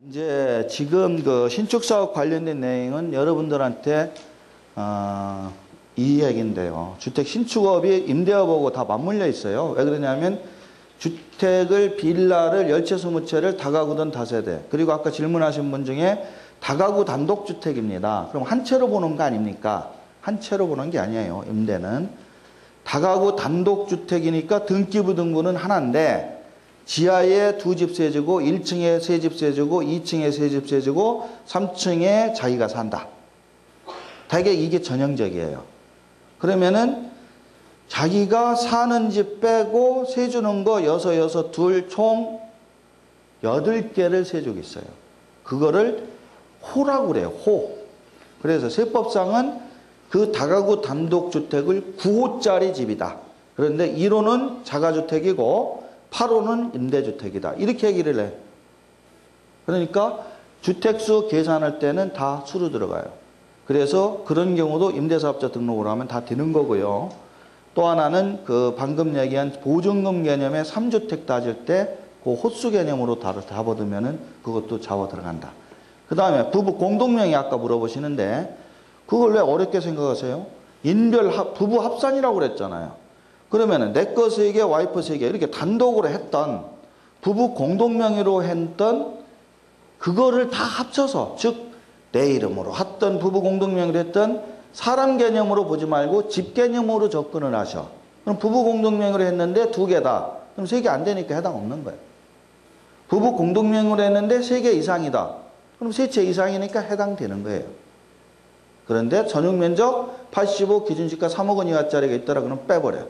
이제 지금 그 신축 사업 관련된 내용은 여러분들한테 이 얘기인데요. 주택 신축업이 임대업하고 다 맞물려 있어요. 왜 그러냐면 주택을 빌라를 10채 20채를 다가구든 다세대, 그리고 아까 질문하신 분 중에 다가구 단독주택입니다. 그럼 한 채로 보는 거 아닙니까? 한 채로 보는 게 아니에요. 임대는 다가구 단독주택이니까 등기부등본은 하나인데 지하에 2집 세주고 1층에 3집 세주고 2층에 3집 세주고 3층에 자기가 산다. 되게 이게 전형적이에요. 그러면은 자기가 사는 집 빼고 세주는 거 6, 2, 총 8개를 세주고 있어요. 그거를 호라고 그래요. 호. 그래서 세법상은 그 다가구 단독주택을 9호짜리 집이다. 그런데 1호는 자가주택이고 8호는 임대주택이다. 이렇게 얘기를 해. 그러니까 주택수 계산할 때는 다 수로 들어가요. 그래서 그런 경우도 임대사업자 등록을 하면 다 되는 거고요. 또 하나는 그 방금 얘기한 보증금 개념의 3주택 따질 때 그 호수 개념으로 다 잡아두면은 그것도 잡아 들어간다. 그 다음에 부부 공동명의 아까 물어보시는데 그걸 왜 어렵게 생각하세요? 부부 합산이라고 그랬잖아요. 그러면은 내 거 3개, 와이프 3개 이렇게 단독으로 했던 부부 공동명의로 했던 그거를 다 합쳐서, 즉 내 이름으로 했던 부부 공동명의로 했던 사람 개념으로 보지 말고 집 개념으로 접근을 하셔. 그럼 부부 공동명의로 했는데 2개다. 그럼 3개 안 되니까 해당 없는 거예요. 부부 공동명의로 했는데 3개 이상이다. 그럼 3채 이상이니까 해당되는 거예요. 그런데 전용 면적 85, 기준시가 3억 원 이하짜리가 있더라. 그럼 빼버려.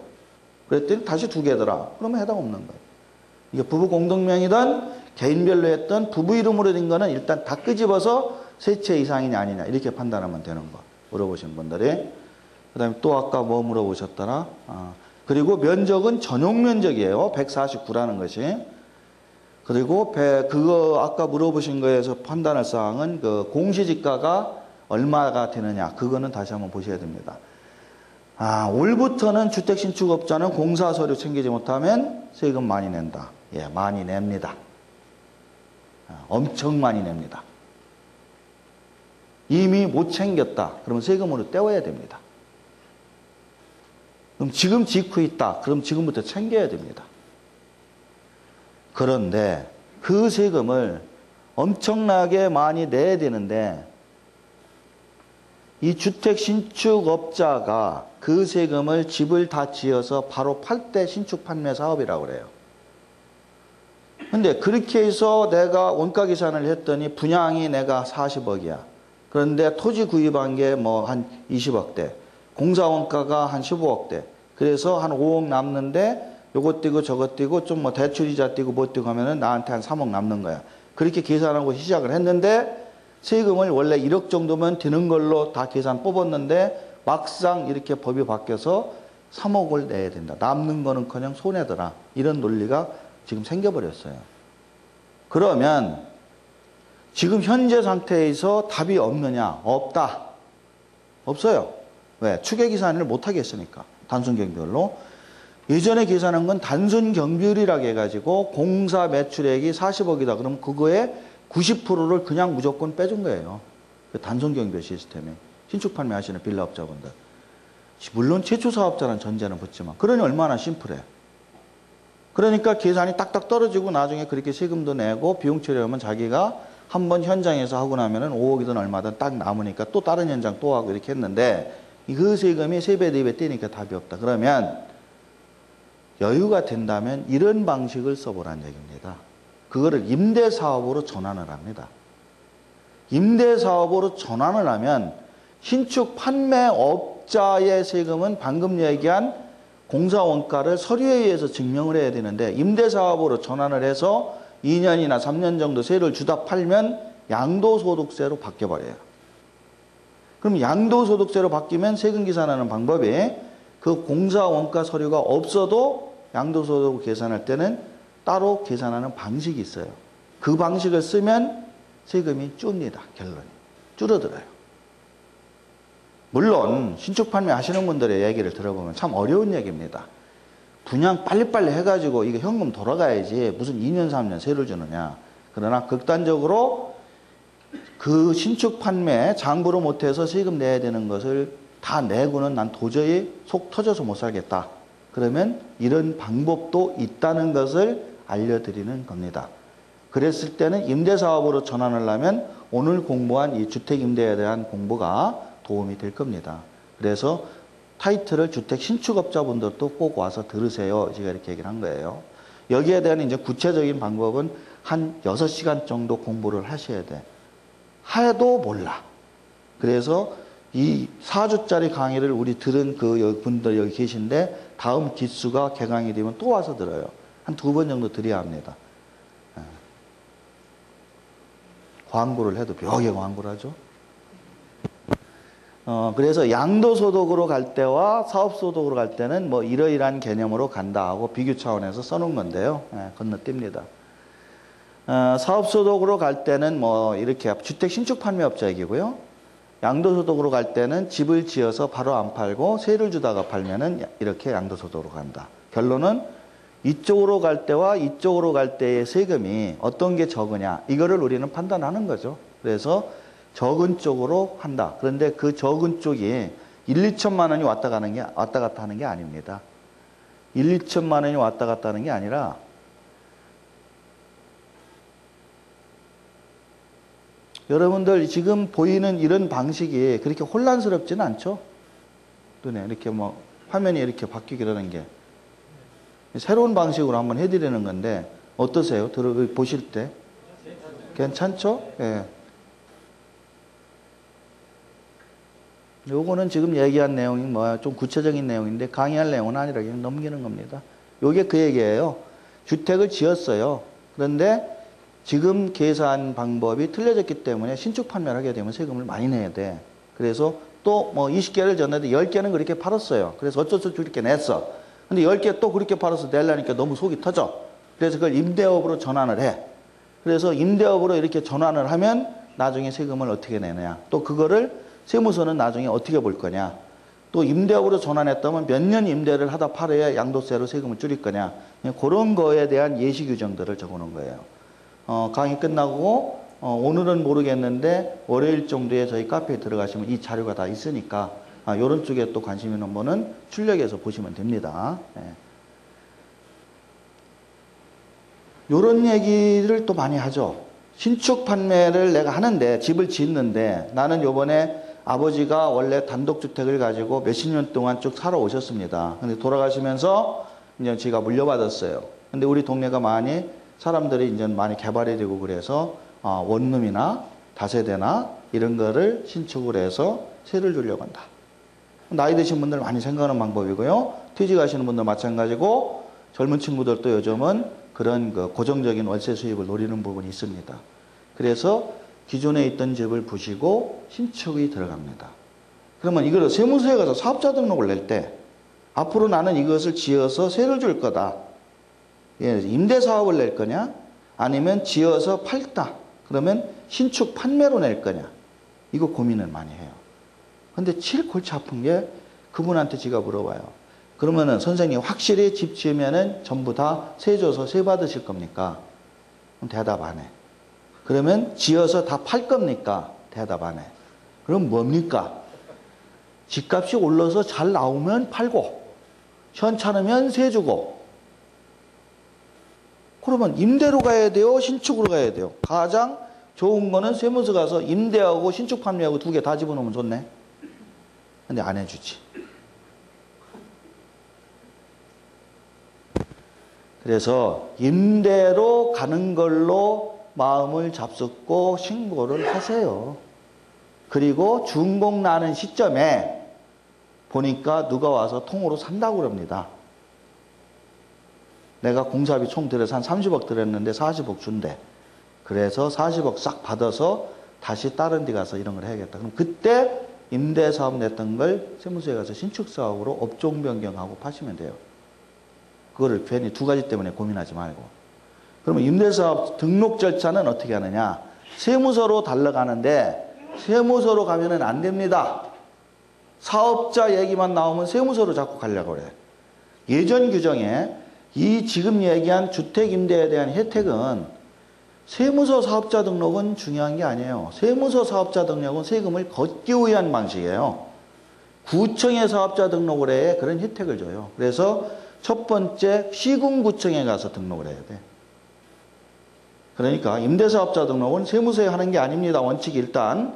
그랬더니 다시 2개더라. 그러면 해당 없는 거예요. 이게 부부 공동명의든 개인별로 했던 부부 이름으로 된 거는 일단 다 끄집어서 3채 이상이냐 아니냐 이렇게 판단하면 되는 거. 물어보신 분들이. 그 다음에 또 아까 뭐 물어보셨더라. 그리고 면적은 전용 면적이에요. 149라는 것이. 그리고 그거 아까 물어보신 거에서 판단할 사항은 그 공시지가가 얼마가 되느냐. 그거는 다시 한번 보셔야 됩니다. 올부터는 주택신축업자는 공사서류 챙기지 못하면 세금 많이 낸다. 예, 많이 냅니다. 엄청 많이 냅니다. 이미 못 챙겼다. 그러면 세금으로 떼워야 됩니다. 그럼 지금 짓고 있다. 그럼 지금부터 챙겨야 됩니다. 그런데 그 세금을 엄청나게 많이 내야 되는데 이 주택 신축업자가 그 세금을 집을 다 지어서 바로 팔 때 신축 판매 사업이라고 그래요. 근데 그렇게 해서 내가 원가 계산을 했더니 분양이 내가 40억이야. 그런데 토지 구입한 게 뭐 한 20억대. 공사 원가가 한 15억대. 그래서 한 5억 남는데 요것 띄고 저것 띄고 좀 뭐 대출이자 띄고 뭐 띄고 하면은 나한테 한 3억 남는 거야. 그렇게 계산하고 시작을 했는데 세금을 원래 1억 정도면 되는 걸로 다 계산 뽑았는데 막상 이렇게 법이 바뀌어서 3억을 내야 된다. 남는 거는커녕 손해더라. 이런 논리가 지금 생겨버렸어요. 그러면 지금 현재 상태에서 답이 없느냐? 없다. 없어요. 왜? 추계 계산을 못하게 했으니까. 단순 경비율로. 예전에 계산한 건 단순 경비율이라고 해가지고 공사 매출액이 40억이다. 그럼 그거에 90%를 그냥 무조건 빼준 거예요. 그 단순 경비 시스템에. 신축 판매하시는 빌라업자분들. 물론 최초 사업자라는 전제는 붙지만. 그러니 얼마나 심플해. 그러니까 계산이 딱딱 떨어지고 나중에 그렇게 세금도 내고 비용 처리하면 자기가 한번 현장에서 하고 나면은 5억이든 얼마든 딱 남으니까 또 다른 현장 또 하고 이렇게 했는데 그 세금이 3배, 4배 뛰니까 답이 없다. 그러면 여유가 된다면 이런 방식을 써보라는 얘기입니다. 그거를 임대사업으로 전환을 합니다. 임대사업으로 전환을 하면 신축 판매업자의 세금은 방금 얘기한 공사원가를 서류에 의해서 증명을 해야 되는데 임대사업으로 전환을 해서 2년이나 3년 정도 세를 주다 팔면 양도소득세로 바뀌어버려요. 그럼 양도소득세로 바뀌면 세금 계산하는 방법이 그 공사원가 서류가 없어도 양도소득 계산할 때는 따로 계산하는 방식이 있어요. 그 방식을 쓰면 세금이 줍니다. 결론이. 줄어들어요. 물론 신축 판매 하시는 분들의 얘기를 들어보면 참 어려운 얘기입니다. 분양 빨리빨리 해가지고 이거 현금 돌아가야지 무슨 2년 3년 세를 주느냐. 그러나 극단적으로 그 신축 판매 장부로 못해서 세금 내야 되는 것을 다 내고는 난 도저히 속 터져서 못 살겠다. 그러면 이런 방법도 있다는 것을 알려드리는 겁니다. 그랬을 때는 임대사업으로 전환을 하면 오늘 공부한 이 주택임대에 대한 공부가 도움이 될 겁니다. 그래서 타이틀을 주택 신축업자분들도 꼭 와서 들으세요. 제가 이렇게 얘기를 한 거예요. 여기에 대한 이제 구체적인 방법은 한 6시간 정도 공부를 하셔야 돼. 해도 몰라. 그래서 이 4주짜리 강의를 우리 들은 그 분들 여기 계신데 다음 기수가 개강이 되면 또 와서 들어요. 한 2번 정도 드려야 합니다. 광고를 해도 묘하게 광고를 하죠. 그래서 양도소득으로 갈 때와 사업소득으로 갈 때는 뭐 이러이러한 개념으로 간다 하고 비교 차원에서 써놓은 건데요. 건너뜁니다. 사업소득으로 갈 때는 뭐 이렇게 주택 신축 판매업자 얘기고요. 양도소득으로 갈 때는 집을 지어서 바로 안 팔고 세를 주다가 팔면은 이렇게 양도소득으로 간다. 결론은 이쪽으로 갈 때와 이쪽으로 갈 때의 세금이 어떤 게 적으냐 이거를 우리는 판단하는 거죠. 그래서 적은 쪽으로 한다. 그런데 그 적은 쪽이 1~2천만 원이 왔다 갔다 하는 게 아닙니다. 1~2천만 원이 왔다 갔다 하는 게 아니라 여러분들 지금 보이는 이런 방식이 그렇게 혼란스럽지는 않죠? 눈에 이렇게 뭐 화면이 이렇게 바뀌기라는 게 새로운 방식으로 한번 해드리는 건데 어떠세요? 보실 때 괜찮죠? 예. 요거는 지금 얘기한 내용이 뭐야? 좀 구체적인 내용인데 강의할 내용은 아니라 그냥 넘기는 겁니다. 요게 그 얘기예요. 주택을 지었어요. 그런데 지금 계산 방법이 틀려졌기 때문에 신축 판매를 하게 되면 세금을 많이 내야 돼. 그래서 또 뭐 20개를 졌는데 10개는 그렇게 팔았어요. 그래서 어쩔 수 없이 그렇게 냈어. 근데 10개 또 그렇게 팔아서 내려니까 너무 속이 터져. 그래서 그걸 임대업으로 전환을 해. 그래서 임대업으로 이렇게 전환을 하면 나중에 세금을 어떻게 내느냐. 또 그거를 세무서는 나중에 어떻게 볼 거냐. 또 임대업으로 전환했다면 몇 년 임대를 하다 팔아야 양도세로 세금을 줄일 거냐. 그런 거에 대한 예시 규정들을 적어놓은 거예요. 강의 끝나고 오늘은 모르겠는데 월요일 정도에 저희 카페에 들어가시면 이 자료가 다 있으니까 이런 쪽에 또 관심 있는 분은 출력해서 보시면 됩니다. 이런 얘기를 또 많이 하죠. 신축 판매를 내가 하는데 집을 짓는데 나는 요번에 아버지가 원래 단독주택을 가지고 몇십 년 동안 쭉 살아오셨습니다. 근데 돌아가시면서 이제 제가 물려받았어요. 근데 우리 동네가 많이 사람들이 이제 많이 개발이 되고 그래서 원룸이나 다세대나 이런 거를 신축을 해서 세를 주려고 한다. 나이 드신 분들 많이 생각하는 방법이고요. 퇴직하시는 분들 마찬가지고 젊은 친구들도 요즘은 그런 그 고정적인 월세 수입을 노리는 부분이 있습니다. 그래서 기존에 있던 집을 부시고 신축이 들어갑니다. 그러면 이걸 세무서에 가서 사업자 등록을 낼 때 앞으로 나는 이것을 지어서 세를 줄 거다. 임대사업을 낼 거냐? 아니면 지어서 팔다. 그러면 신축 판매로 낼 거냐? 이거 고민을 많이 해요. 근데 제일 골치 아픈 게 그분한테 제가 물어봐요. 그러면은 선생님 확실히 집 지으면은 전부 다 세 줘서 세 받으실 겁니까? 그럼 대답 안 해. 그러면 지어서 다 팔 겁니까? 대답 안 해. 그럼 뭡니까? 집값이 올라서 잘 나오면 팔고 현찮으면 세 주고. 그러면 임대로 가야 돼요? 신축으로 가야 돼요? 가장 좋은 거는 세무서 가서 임대하고 신축 판매하고 2개 다 집어넣으면 좋네. 근데 안 해주지. 그래서 임대로 가는 걸로 마음을 잡숫고 신고를 하세요. 그리고 준공 나는 시점에 보니까 누가 와서 통으로 산다고 그럽니다. 내가 공사비 총 들여서 한 30억 들였는데 40억 준대. 그래서 40억 싹 받아서 다시 다른 데 가서 이런 걸 해야겠다. 그럼 그때 임대사업 냈던 걸 세무서에 가서 신축사업으로 업종 변경하고 파시면 돼요. 그거를 괜히 2가지 때문에 고민하지 말고. 그러면 임대사업 등록 절차는 어떻게 하느냐. 세무서로 달려가는데 세무서로 가면은 안 됩니다. 사업자 얘기만 나오면 세무서로 자꾸 가려고 그래. 예전 규정에 이 지금 얘기한 주택임대에 대한 혜택은 세무서 사업자 등록은 중요한 게 아니에요. 세무서 사업자 등록은 세금을 걷기 위한 방식이에요. 구청에 사업자 등록을 해 그런 혜택을 줘요. 그래서 첫 번째 시군구청에 가서 등록을 해야 돼. 그러니까 임대사업자 등록은 세무서에 하는 게 아닙니다. 원칙이 일단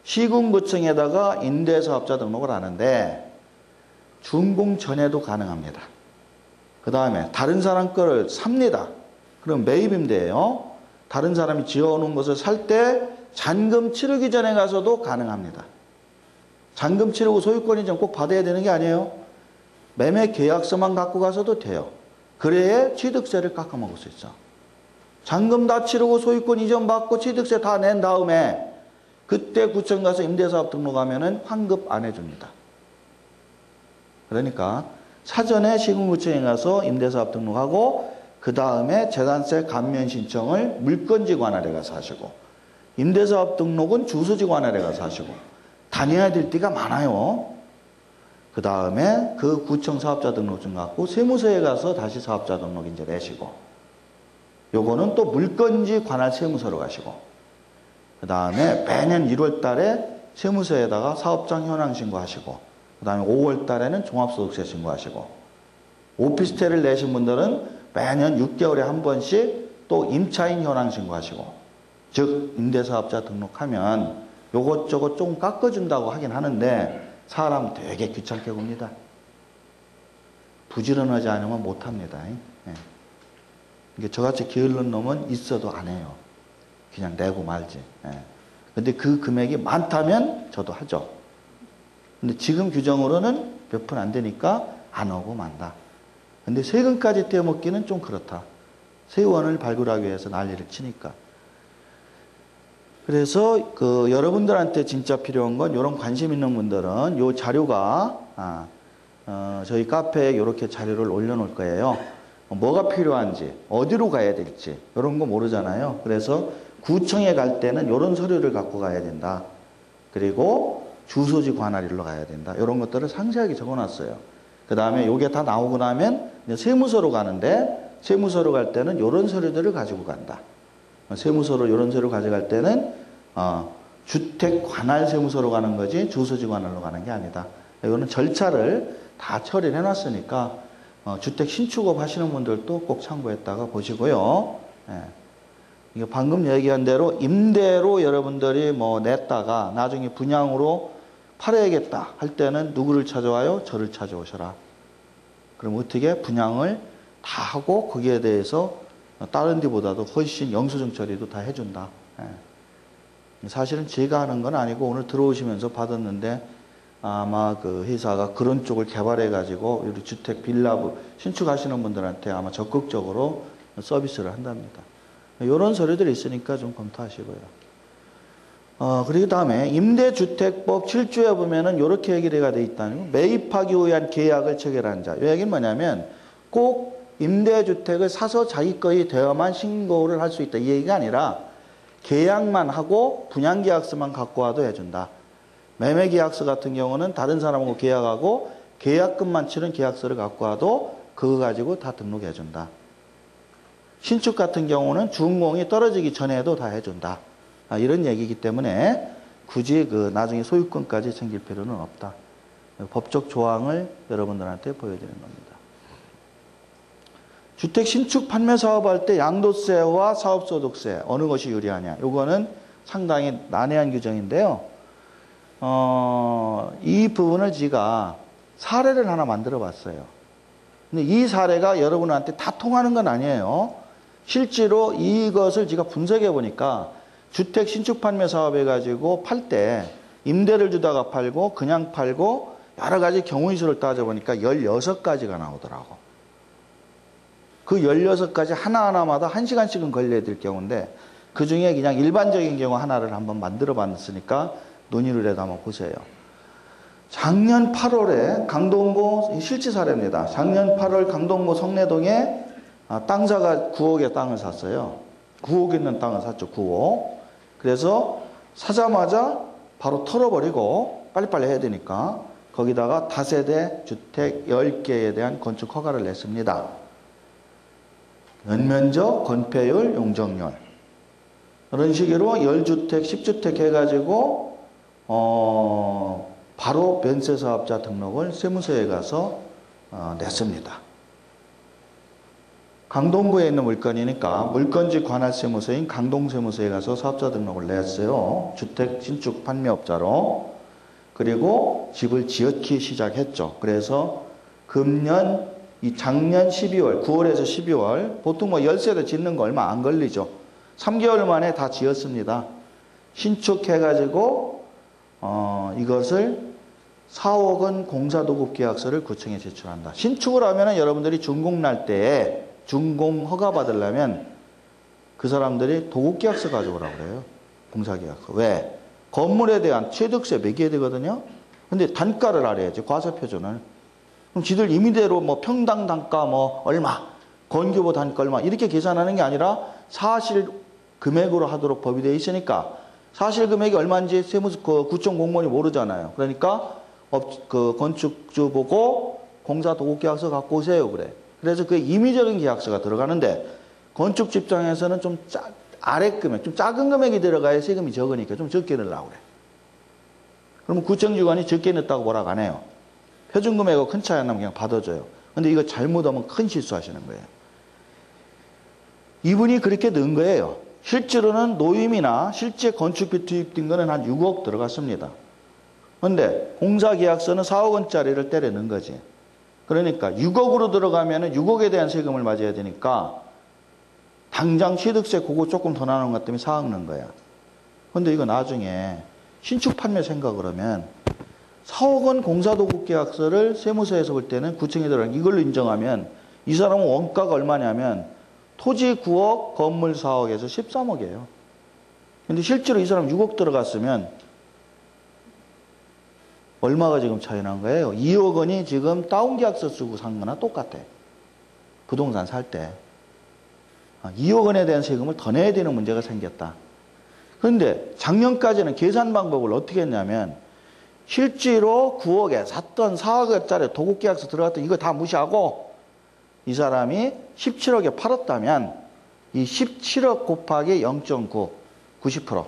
시군구청에다가 임대사업자 등록을 하는데 준공 전에도 가능합니다. 그 다음에 다른 사람 거를 삽니다. 그럼 매입임대예요. 다른 사람이 지어놓은 것을 살 때 잔금 치르기 전에 가서도 가능합니다. 잔금 치르고 소유권 이전 꼭 받아야 되는 게 아니에요. 매매 계약서만 갖고 가서도 돼요. 그래야 취득세를 깎아 먹을 수 있어. 잔금 다 치르고 소유권 이전 받고 취득세 다 낸 다음에 그때 구청 가서 임대사업 등록하면은 환급 안 해줍니다. 그러니까 사전에 시군구청에 가서 임대사업 등록하고 그 다음에 재산세 감면 신청을 물건지 관할에 가서 하시고 임대사업 등록은 주소지 관할에 가서 하시고 다녀야 될 때가 많아요. 그 다음에 그 구청 사업자 등록증 갖고 세무서에 가서 다시 사업자 등록 인제 내시고 요거는 또 물건지 관할 세무서로 가시고 그 다음에 매년 1월 달에 세무서에다가 사업장 현황 신고하시고 그 다음에 5월 달에는 종합소득세 신고하시고 오피스텔을 내신 분들은 매년 6개월에 한 번씩 또 임차인 현황 신고하시고 즉 임대사업자 등록하면 요것저것 조금 깎아준다고 하긴 하는데 사람 되게 귀찮게 굽니다. 부지런하지 않으면 못합니다. 예. 저같이 게으른 놈은 있어도 안 해요. 그냥 내고 말지. 예. 근데 그 금액이 많다면 저도 하죠. 근데 지금 규정으로는 몇 푼 안 되니까 안 하고 만다. 근데 세금까지 떼어먹기는 좀 그렇다. 세원을 발굴하기 위해서 난리를 치니까. 그래서 여러분들한테 진짜 필요한 건 이런 관심 있는 분들은 요 자료가 저희 카페에 이렇게 자료를 올려놓을 거예요. 뭐가 필요한지 어디로 가야 될지 이런 거 모르잖아요. 그래서 구청에 갈 때는 이런 서류를 갖고 가야 된다. 그리고 주소지 관할일로 가야 된다. 이런 것들을 상세하게 적어놨어요. 그 다음에 이게 다 나오고 나면 이제 세무서로 가는데 세무서로 갈 때는 이런 서류들을 가지고 간다. 세무서로 이런 서류 가져갈 때는 주택 관할 세무서로 가는 거지 주소지 관할로 가는 게 아니다. 이거는 절차를 다 처리를 해놨으니까 주택 신축업 하시는 분들도 꼭 참고했다가 보시고요. 예. 이게 방금 얘기한 대로 임대로 여러분들이 뭐 냈다가 나중에 분양으로 팔아야겠다 할 때는 누구를 찾아와요? 저를 찾아오셔라. 그럼 어떻게 분양을 다 하고 거기에 대해서 다른 데보다도 훨씬 영수증 처리도 다 해준다. 예. 사실은 제가 하는 건 아니고 오늘 들어오시면서 받았는데 아마 그 회사가 그런 쪽을 개발해 가지고 우리 주택 빌라 신축하시는 분들한테 아마 적극적으로 서비스를 한답니다. 이런 서류들이 있으니까 좀 검토하시고요. 그리고 다음에 임대주택법 7조에 보면은 이렇게 얘기가 되어 있다는 거. 매입하기 위한 계약을 체결한 자. 이 얘기는 뭐냐면 꼭 임대주택을 사서 자기 거이 되어야만 신고를 할 수 있다. 이 얘기가 아니라 계약만 하고 분양계약서만 갖고 와도 해준다. 매매계약서 같은 경우는 다른 사람하고 계약하고 계약금만 치른 계약서를 갖고 와도 그거 가지고 다 등록해준다. 신축 같은 경우는 준공이 떨어지기 전에도 다 해준다. 이런 얘기이기 때문에 굳이 나중에 소유권까지 챙길 필요는 없다. 법적 조항을 여러분들한테 보여드리는 겁니다. 주택 신축 판매 사업할 때 양도세와 사업소득세 어느 것이 유리하냐. 이거는 상당히 난해한 규정인데요. 이 부분을 제가 사례를 하나 만들어 봤어요. 근데 이 사례가 여러분한테 다 통하는 건 아니에요. 실제로 이것을 제가 분석해 보니까 주택 신축 판매 사업 해가지고 팔 때 임대를 주다가 팔고 그냥 팔고 여러 가지 경우의 수를 따져보니까 16가지가 나오더라고. 그 16가지 하나하나마다 1시간씩은 걸려야 될 경우인데 그 중에 그냥 일반적인 경우 하나를 한번 만들어 봤으니까 논의를 해서 한번 보세요. 작년 8월에 강동구 실제 사례입니다. 작년 8월 강동구 성내동에 땅사가 9억의 땅을 샀어요. 9억 있는 땅을 샀죠. 9억. 그래서 사자마자 바로 털어버리고 빨리빨리 해야 되니까 거기다가 다세대 주택 10개에 대한 건축 허가를 냈습니다. 연면적, 건폐율, 용적률. 그런 식으로 10주택, 10주택 해가지고 바로 변세사업자 등록을 세무서에 가서 냈습니다. 강동구에 있는 물건이니까 물건지 관할세무서인 강동세무서에 가서 사업자 등록을 냈어요. 주택 신축 판매업자로. 그리고 집을 지었기 시작했죠. 그래서 작년 12월, 9월에서 12월, 보통 뭐 열세대 짓는 거 얼마 안 걸리죠. 3개월 만에 다 지었습니다. 신축해가지고 이것을 4억 원 공사도급계약서를 구청에 제출한다. 신축을 하면은 여러분들이 준공 날 때에 준공 허가 받으려면 그 사람들이 도급계약서 가져오라고 그래요. 공사계약서. 왜? 건물에 대한 취득세 매겨야 되거든요. 근데 단가를 알아야지. 과세표준을. 그럼 지들 임의대로 뭐 평당 단가 뭐 얼마, 건규보 단가 얼마 이렇게 계산하는 게 아니라 사실 금액으로 하도록 법이 되어 있으니까 사실 금액이 얼마인지 구청 공무원이 모르잖아요. 그러니까 건축주 보고 공사 도급계약서 갖고 오세요 그래. 그래서 그 임의적인 계약서가 들어가는데 건축주 입장에서는 좀 아래 금액, 좀 작은 금액이 들어가야 세금이 적으니까 좀 적게 넣으려고 그래. 그러면 구청주관이 적게 넣었다고 뭐라고 안 해요. 표준금액하고 큰 차이 안 나면 그냥 받아줘요. 근데 이거 잘못하면 큰 실수하시는 거예요. 이분이 그렇게 넣은 거예요. 실제로는 노임이나 실제 건축비 투입된 거는 한 6억 들어갔습니다. 근데 공사계약서는 4억 원짜리를 때려 넣은 거지. 그러니까 6억으로 들어가면 6억에 대한 세금을 맞아야 되니까 당장 취득세 그거 조금 더 나오는 것 때문에 4억 넣은 거야. 근데 이거 나중에 신축 판매 생각을 하면 4억 원 공사도급계약서를 세무서에서 볼 때는 구청에 들어가는 이걸로 인정하면 이 사람은 원가가 얼마냐면 토지 9억, 건물 4억에서 13억이에요. 근데 실제로 이 사람 6억 들어갔으면 얼마가 지금 차이 난 거예요? 2억 원이 지금 다운계약서 쓰고 산 거나 똑같아. 부동산 살 때. 2억 원에 대한 세금을 더 내야 되는 문제가 생겼다. 그런데 작년까지는 계산 방법을 어떻게 했냐면 실제로 9억에 샀던 4억짜리 도급계약서 들어갔던 이거 다 무시하고 이 사람이 17억에 팔았다면 이 17억 곱하기 0.9, 90%.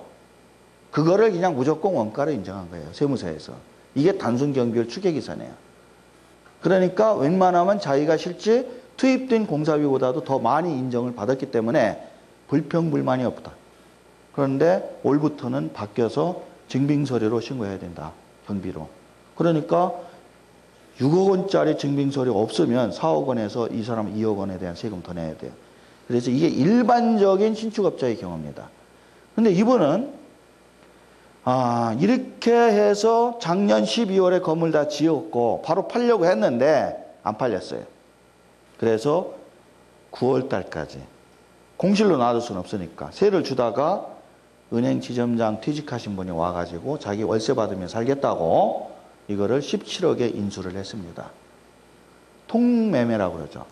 그거를 그냥 무조건 원가로 인정한 거예요. 세무서에서. 이게 단순 경비율 추계계산이에요. 그러니까 웬만하면 자기가 실제 투입된 공사비보다도 더 많이 인정을 받았기 때문에 불평불만이 없다. 그런데 올부터는 바뀌어서 증빙서류로 신고해야 된다. 경비로. 그러니까 6억 원짜리 증빙서류 없으면 4억 원에서 이 사람 2억 원에 대한 세금 더 내야 돼요. 그래서 이게 일반적인 신축업자의 경우입니다. 근데 이분은 이렇게 해서 작년 12월에 건물 다 지었고 바로 팔려고 했는데 안 팔렸어요. 그래서 9월 달까지 공실로 놔둘 수는 없으니까 세를 주다가 은행 지점장 퇴직하신 분이 와가지고 자기 월세 받으며 살겠다고 이거를 17억에 인수를 했습니다. 통매매라고 그러죠.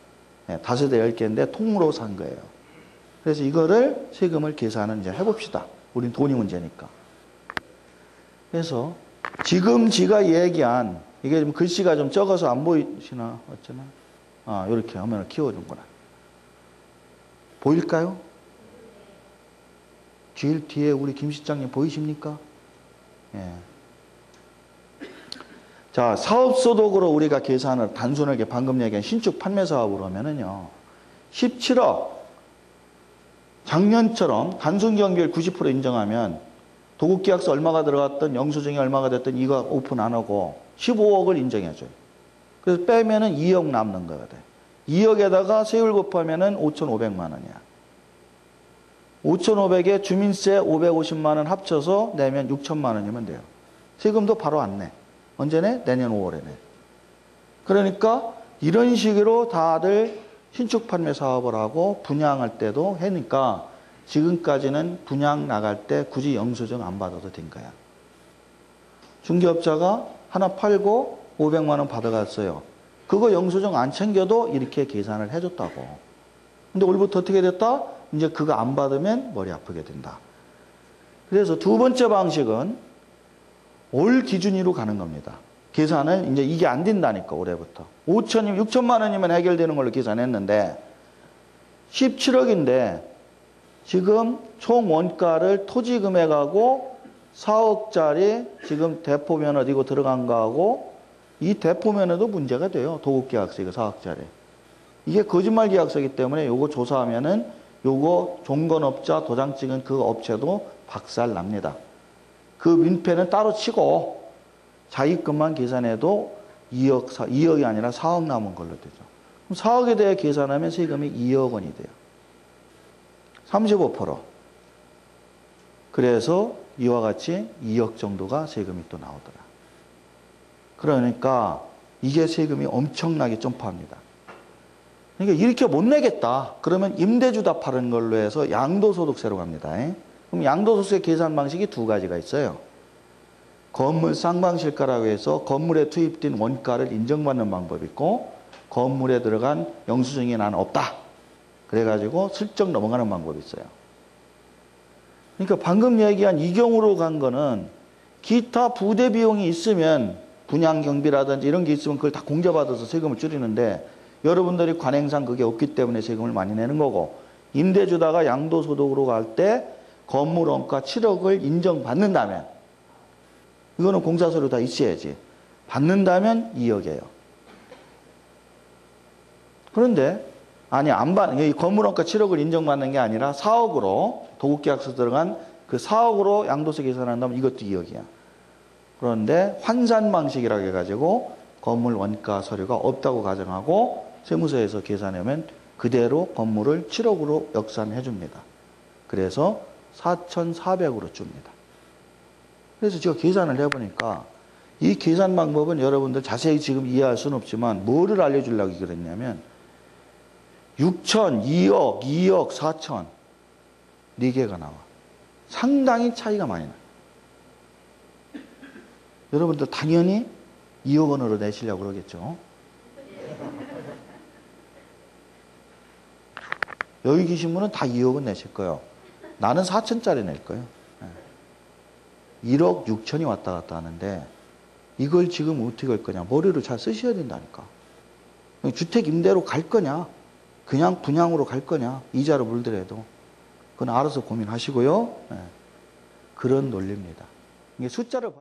5대 10개인데 통으로 산 거예요. 그래서 이거를 세금을 계산을 이제 해봅시다. 우린 돈이 문제니까. 그래서 지금 지가 얘기한 이게 좀 글씨가 좀 적어서 안 보이시나 어쩌나? 이렇게 화면을 키워준구나. 보일까요? 제일 뒤에 우리 김 실장님 보이십니까? 예. 자, 사업소득으로 우리가 계산을 단순하게 방금 얘기한 신축 판매 사업으로 하면은요, 17억, 작년처럼 단순 경비율 90% 인정하면 도급계약서 얼마가 들어갔던 영수증이 얼마가 됐든 이거 오픈 안 하고 15억을 인정해줘요. 그래서 빼면은 2억 남는 거거든. 2억에다가 세율 곱하면은 5,500만 원이야. 5,500에 주민세 550만 원 합쳐서 내면 6천만 원이면 돼요. 세금도 바로 안 내. 언제 내? 내년 5월에 내. 그러니까 이런 식으로 다들 신축 판매 사업을 하고 분양할 때도 하니까 지금까지는 분양 나갈 때 굳이 영수증 안 받아도 된 거야. 중개업자가 하나 팔고 500만 원 받아갔어요. 그거 영수증 안 챙겨도 이렇게 계산을 해줬다고. 근데 올부터 어떻게 됐다? 이제 그거 안 받으면 머리 아프게 된다. 그래서 두 번째 방식은 올 기준으로 가는 겁니다. 계산을 이제 이게 안 된다니까 올해부터. 6천만 원이면 해결되는 걸로 계산했는데 17억인데 지금 총 원가를 토지 금액하고 4억짜리 지금 대포면허 이거 들어간 거하고 이 대포면허도 문제가 돼요. 도급계약서 이거 4억짜리. 이게 거짓말 계약서이기 때문에 요거 조사하면은 요거 종건업자 도장 찍은 그 업체도 박살 납니다. 그 민폐는 따로 치고 자기급만 계산해도 2억이 아니라 4억 남은 걸로 되죠. 그럼 4억에 대해 계산하면 세금이 2억 원이 돼요. 35%. 그래서 이와 같이 2억 정도가 세금이 또 나오더라. 그러니까 이게 세금이 엄청나게 점프합니다. 그러니까 이렇게 못 내겠다. 그러면 임대주다 파는 걸로 해서 양도소득세로 갑니다. 그럼 양도소득세 계산 방식이 두 가지가 있어요. 건물 쌍방실가라고 해서 건물에 투입된 원가를 인정받는 방법이 있고 건물에 들어간 영수증이 나는 없다. 그래가지고 슬쩍 넘어가는 방법이 있어요. 그러니까 방금 얘기한 이 경우로 간 거는 기타 부대 비용이 있으면 분양 경비라든지 이런 게 있으면 그걸 다 공제받아서 세금을 줄이는데 여러분들이 관행상 그게 없기 때문에 세금을 많이 내는 거고 임대주다가 양도소득으로 갈 때 건물 원가 7억을 인정받는다면 이거는 공사서류 다 있어야지. 받는다면 2억이에요. 그런데 아니 안 받는 이 건물 원가 7억을 인정받는 게 아니라 4억으로 도급계약서 들어간 그 4억으로 양도세 계산한다면 이것도 2억이야. 그런데 환산 방식이라고 해가지고 건물 원가 서류가 없다고 가정하고 세무서에서 계산하면 그대로 건물을 7억으로 역산해 줍니다. 그래서 4,400으로 줍니다. 그래서 제가 계산을 해보니까 이 계산 방법은 여러분들 자세히 지금 이해할 수는 없지만 뭐를 알려주려고 그랬냐면 6천, 2억, 2억, 4천 4개가 나와. 상당히 차이가 많이 나요. 여러분들 당연히 2억 원으로 내시려고 그러겠죠. 여기 계신 분은 다 2억 원 내실 거예요. 나는 4천짜리 낼 거예요. 1억 6천이 왔다 갔다 하는데 이걸 지금 어떻게 할 거냐. 머리를 잘 쓰셔야 된다니까. 주택 임대로 갈 거냐. 그냥 분양으로 갈 거냐. 이자로 물더라도. 그건 알아서 고민하시고요. 그런 논리입니다. 이게 숫자를